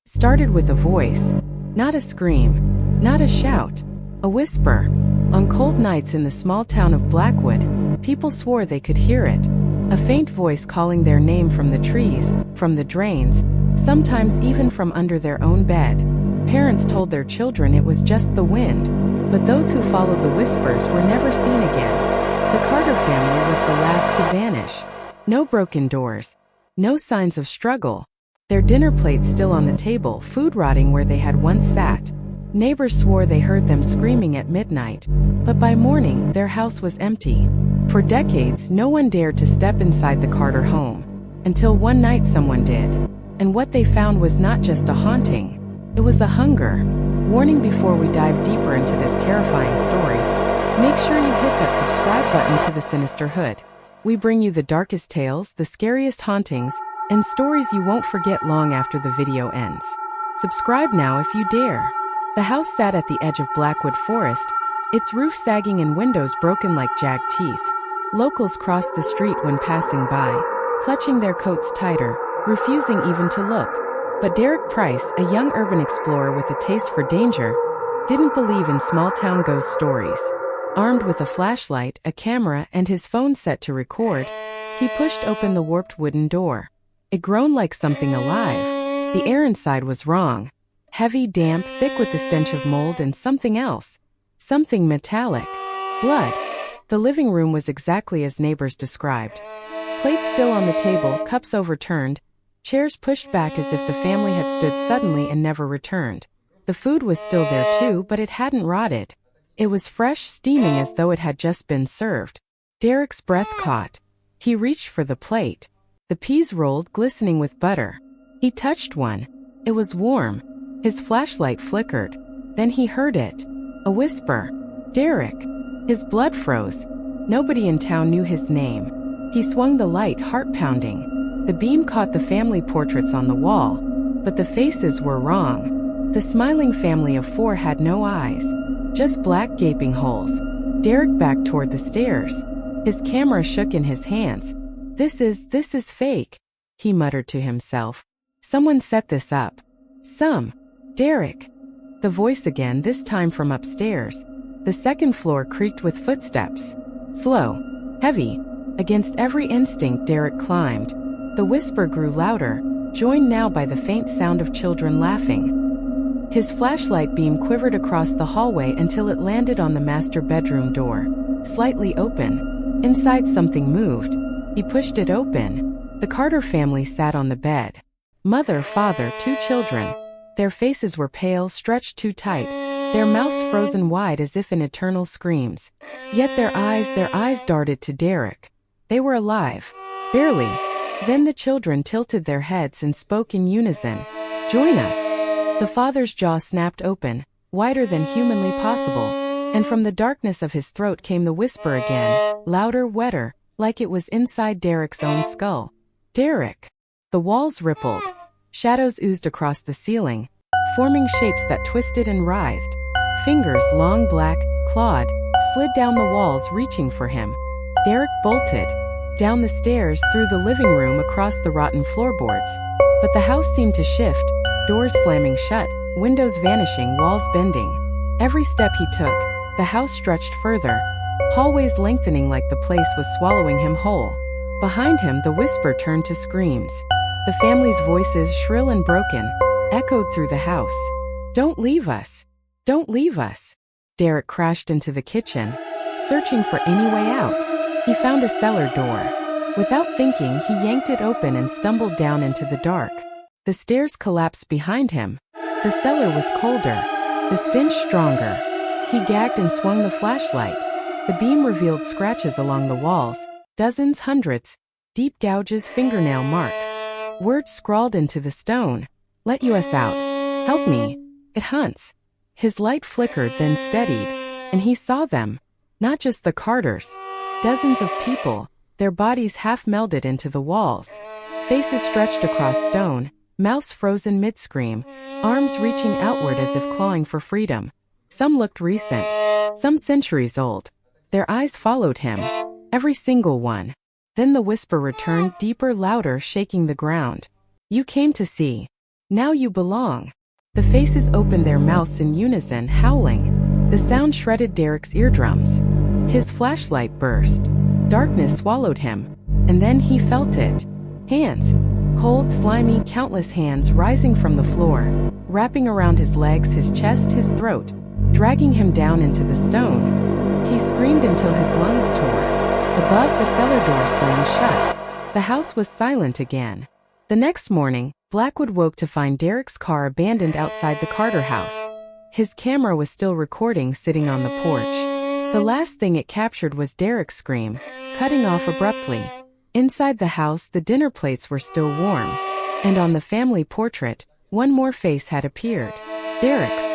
Started with a voice, not a scream, not a shout, a whisper. On cold nights in the small town of Blackwood, people swore they could hear it. A faint voice calling their name from the trees, from the drains, sometimes even from under their own bed. Parents told their children it was just the wind, but those who followed the whispers were never seen again. The Carter family was the last to vanish. No broken doors, no signs of struggle. Their dinner plates still on the table, food rotting where they had once sat. Neighbors swore they heard them screaming at midnight, but by morning their house was empty. For decades, no one dared to step inside the Carter home, until one night someone did. And what they found was not just a haunting, it was a hunger. Warning before we dive deeper into this terrifying story, make sure you hit that subscribe button to the Sinister Hood. We bring you the darkest tales, the scariest hauntings, and stories you won't forget long after the video ends. Subscribe now if you dare. The house sat at the edge of Blackwood Forest, its roof sagging and windows broken like jagged teeth. Locals crossed the street when passing by, clutching their coats tighter, refusing even to look. But Derek Price, a young urban explorer with a taste for danger, didn't believe in small-town ghost stories. Armed with a flashlight, a camera, and his phone set to record, he pushed open the warped wooden door. It groaned like something alive. The air inside was wrong. Heavy, damp, thick with the stench of mold and something else. Something metallic. Blood. The living room was exactly as neighbors described. Plates still on the table, cups overturned, chairs pushed back as if the family had stood suddenly and never returned. The food was still there too, but it hadn't rotted. It was fresh, steaming as though it had just been served. Derek's breath caught. He reached for the plate. The peas rolled, glistening with butter. He touched one. It was warm. His flashlight flickered. Then he heard it. A whisper. Derek. His blood froze. Nobody in town knew his name. He swung the light, heart pounding. The beam caught the family portraits on the wall, but the faces were wrong. The smiling family of four had no eyes, just black gaping holes. Derek backed toward the stairs. His camera shook in his hands. This is fake, he muttered to himself. Someone set this up. Derek. The voice again, this time from upstairs. The second floor creaked with footsteps. Slow, heavy. Against every instinct, Derek climbed. The whisper grew louder, joined now by the faint sound of children laughing. His flashlight beam quivered across the hallway until it landed on the master bedroom door, slightly open. Inside something moved. He pushed it open. The Carter family sat on the bed. Mother, father, two children. Their faces were pale, stretched too tight, their mouths frozen wide as if in eternal screams. Yet their eyes darted to Derek. They were alive. Barely. Then the children tilted their heads and spoke in unison. Join us. The father's jaw snapped open, wider than humanly possible, and from the darkness of his throat came the whisper again, louder, wetter, like it was inside Derek's own skull. Derek. The walls rippled. Shadows oozed across the ceiling, forming shapes that twisted and writhed. Fingers, long black, clawed, slid down the walls reaching for him. Derek bolted. Down the stairs, through the living room, across the rotten floorboards. But the house seemed to shift, doors slamming shut, windows vanishing, walls bending. Every step he took, the house stretched further, hallways lengthening like the place was swallowing him whole. Behind him, the whisper turned to screams. The family's voices, shrill and broken, echoed through the house. Don't leave us. Don't leave us. Derek crashed into the kitchen, searching for any way out. He found a cellar door. Without thinking, he yanked it open and stumbled down into the dark. The stairs collapsed behind him. The cellar was colder, the stench stronger. He gagged and swung the flashlight. The beam revealed scratches along the walls, dozens, hundreds, deep gouges, fingernail marks. Words scrawled into the stone. Let us out. Help me. It hunts. His light flickered, then steadied, and he saw them. Not just the Carters. Dozens of people, their bodies half melded into the walls. Faces stretched across stone, mouths frozen mid-scream, arms reaching outward as if clawing for freedom. Some looked recent, some centuries old. Their eyes followed him. Every single one. Then the whisper returned, deeper, louder, shaking the ground. You came to see. Now you belong. The faces opened their mouths in unison, howling. The sound shredded Derek's eardrums. His flashlight burst. Darkness swallowed him. And then he felt it. Hands. Cold, slimy, countless hands rising from the floor, wrapping around his legs, his chest, his throat, dragging him down into the stone. He screamed until his lungs tore. Above, the cellar door slammed shut. The house was silent again. The next morning, Blackwood woke to find Derek's car abandoned outside the Carter house. His camera was still recording, sitting on the porch. The last thing it captured was Derek's scream, cutting off abruptly. Inside the house, the dinner plates were still warm. And on the family portrait, one more face had appeared. Derek's.